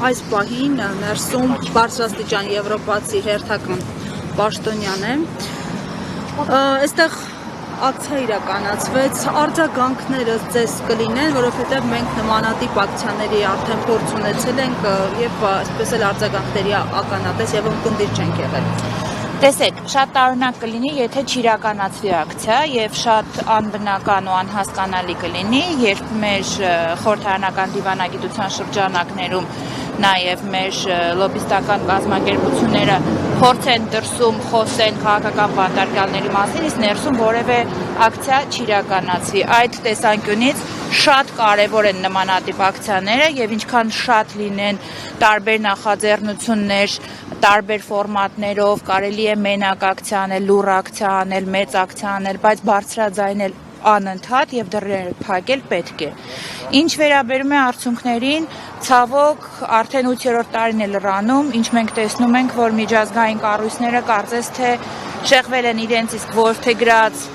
այս պահին ներսում բարձրաստիճան եվրոպացի հերթական պաշտոնյան է։ Այստեղ ակցիա իրականացվեց, արձագանքները ձեզ կլինեն, որովհետև մենք նմանատիպ ակցիաների արդեն փորձ ունեցել ենք եւ այսպես էլ արձագանքների ականատես եւ ունկնդիր չենք եղել։ Տեսեք, շատ տարօրինակ կլինի, եթե չիրականացվի ակցիա եւ շատ անբնական ու անհասկանալի կլինի, երբ մեր խորհրդարանական դիվանագիտության շրջանակներում նաեւ մեր լոբիստական կազմակերպությունները փորձեն դրսում խոսեն քաղաքական բանտարկյալների մասին, իսկ ներսում որևէ ակցիա չիրականացվի։ Այդ տեսանկյունից շատ կարևոր են նմանատիպ ակցիաները եւ ինչքան շատ լինեն տարբեր նախաձեռնություններ, տարբեր ֆորմատներով, կարելի է մենակ ակցիա անել, լուռ ակցիա անել, մեծ ակցիա անել, բայց բարձրաձայնել անընդհատ եւ դռները փակել պետք է։ Ինչ վերաբերում է արդյունքներին, ցավոք արդեն 8-րդ տարին է լրանում, ինչ մենք տեսնում ենք, որ միջազգային կառույցները կարծես թե շեղվել են իրենց իսկ որդեգրած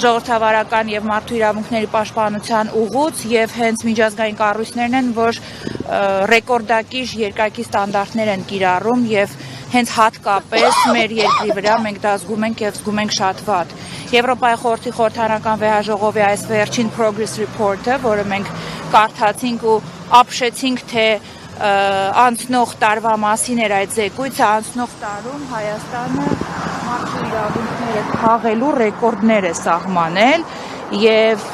ժողովրդավարական եւ մարդու իրավունքների պաշտպանության ուղուց եւ հենց միջազգային կառույցներն են, որ ռեկորդակիր երկակի ստանդարտներ են կիրառում եւ հենց հատկապես մեր երկրի վրա մենք դա զգում ենք եւ զգում ենք շատ վատ։ Եվրոպայի խորհրդի խորհրդարանական վեհաժողովի այս վերջին Progress Report-ը, որը մենք կարդացինք ու ապշեցինք, թե անցնող տարվա մասին էր այդ զեկույցը, անցնող տարում Հայաստանը մարդու իրավունքները խախտելու ռեկորդներ է սահմանել եւ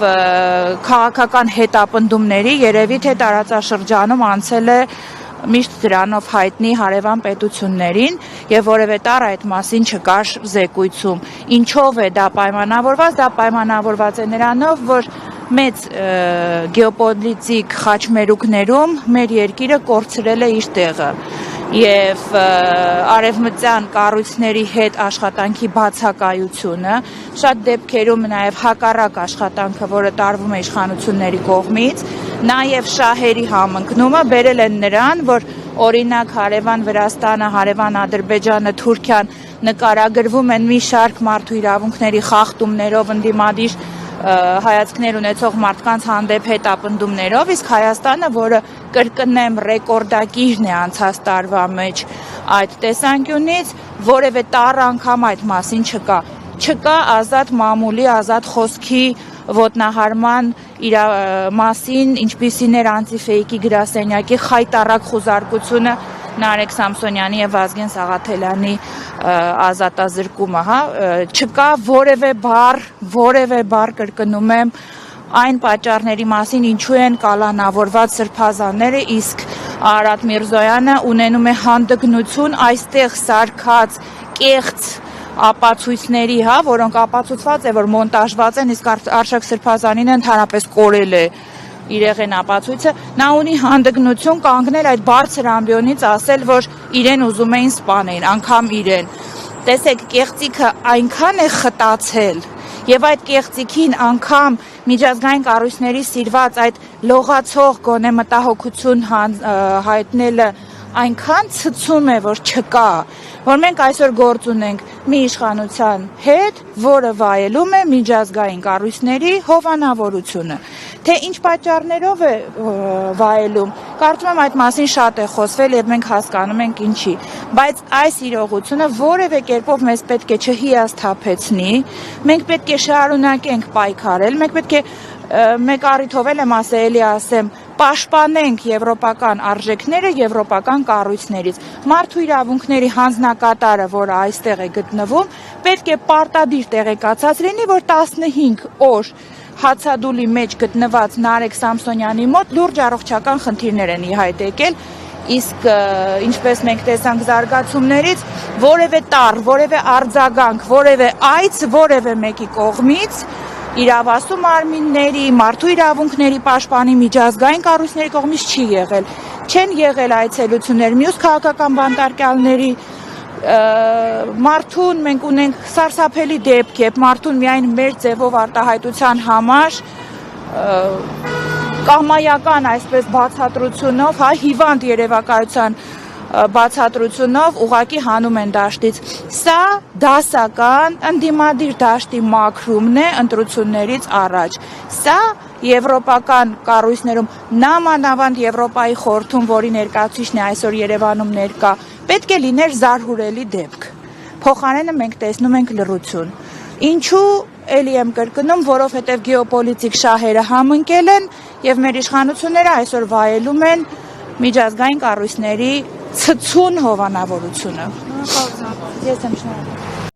քաղաքական հետապնդումների երևի թե տարածաշրջանում անցել է միշտ դրանով հայտնի հարևան պետություններին եւ որևէ տառ այդ մասին չկար զեկույցում։ Ինչով է դա պայմանավորված։ Դա պայմանավորված է նրանով, որ մեծ գեոպոլիտիկ խաչմերուկներում մեր երկիրը կորցրել է իր տեղը եւ արևմտյան կառույցների հետ աշխատանքի բացակայությունը, շատ դեպքերում նաեւ հակառակ աշխատանքը, որը տարվում է իշխանությունների կողմից, նաեւ շահերի համընկնումը բերել են նրան, որ օրինակ հարևան Վրաստանը, հարևան Ադրբեջանը, Թուրքիան նկարագրվում են մի շարք մարդու իրավունքների խախտումներով, ընդդիմադիր հայացքներ ունեցող մարդկանց հանդեպ հետապնդումներով, իսկ Հայաստանը, որը կրկնեմ ռեկորդակիրն է անցած տարվա մեջ այդ տեսանկյունից, որևէ տառ անգամ այդ մասին չկա։ Չկա ազատ մամուլի, ազատ խոսքի ոտնահարման մասին, ինչպիսին էր անտիֆեյքի գրասենյակի խայտառակ խուզարկությունը Նարեկ Սամսոնյանի եւ Վազգեն Սաղաթելյանի ազատազրկումը, չկա որևէ բառ կրկնում եմ այն պատճառների մասին, ինչու են կալանավորված սրբազանները, իսկ Արարատ Միրզոյանը ունենում է հանդգնություն այստեղ սարքած կեղծ ապացույցների, որոնք ապացուցված է, որ մոնտաժված են, իսկ Արշակ Սրբազանին ընդհանրապես կորել է իրեղեն ապացույցը, նա ունի հանդգնություն կանգնել այդ բարձր ամբիոնից ասել, որ իրեն ուզում էին սպանել, անգամ իրեն։ Տեսեք, կեղծիքը այնքան է խտացել եւ այդ կեղծիքին անգամ միջազգային կառույցների սիրված այդ լողացող գոնե մտահոգություն հայտնելը այնքան ցցում է, որ չկա, որ մենք այսօր գործ ունենք մի իշխանության հետ, որը վայելում է միջազգային կառույցների հովանավորությունը։ Թե ինչ պատճառներով է վայելում, կարծում եմ այդ մասին շատ է խոսվել եւ մենք հասկանում ենք ինչի, բայց այս իրողությունը որևէ կերպով մեզ պետք է չհիասթափեցնի, մենք պետք է շարունակենք պայքարել, մենք պետք է մեկ առիթով եմ ասել, ասեմ, պաշտպանենք եվրոպական արժեքները եվրոպական կառույցներից։ Մարդու իրավունքների հանձնակատարը, որը այստեղ է գտնվում, պետք է պարտադիր տեղեկացած լինի, որ 15 օր հացադուլի մեջ գտնված Նարեկ Սամսոնյանի մոտ լուրջ առողջական խնդիրներ են ի հայտ եկել, իսկ ինչպես մենք տեսանք զարգացումներից, որևէ տառ, որևէ արձագանք, որևէ այց, որևէ մեկի կողմից իրավասու մարմինների, մարդու իրավունքների պաշտպանի միջազգային կառույցների կողմից չի եղել։ Չեն եղել այցելություններ մյուս քաղաքական բանտարկյալների, մարդուն մենք ունենք սարսափելի դեպք, երբ մարդուն միայն մեր ձևով արտահայտության համար կամայական այսպես բացատրությունով, հիվանդ երևակայության բացատրությունով ուղակի հանում են դաշտից։ Սա դասական ընդդիմադիր դաշտի մաքրումն է ընտրություններից առաջ։ Սա եվրոպական կառույցներում, նամանավանդ Եվրոպայի խորհրդում, որի ներկայացուցիչն է այսօր Երևանում ներկա, պետք է լիներ զարհուրելի դեպք։ Փոխարենը մենք տեսնում ենք լռություն։ Ինչու էլի եմ կրկնում, որովհետև գեոպոլիտիկ շահերը համընկել են եւ մեր իշխանությունները այսօր վայելում են միջազգային կառույցների ցցուն հովանավորությունը։ Ես եմ շնորհակալ։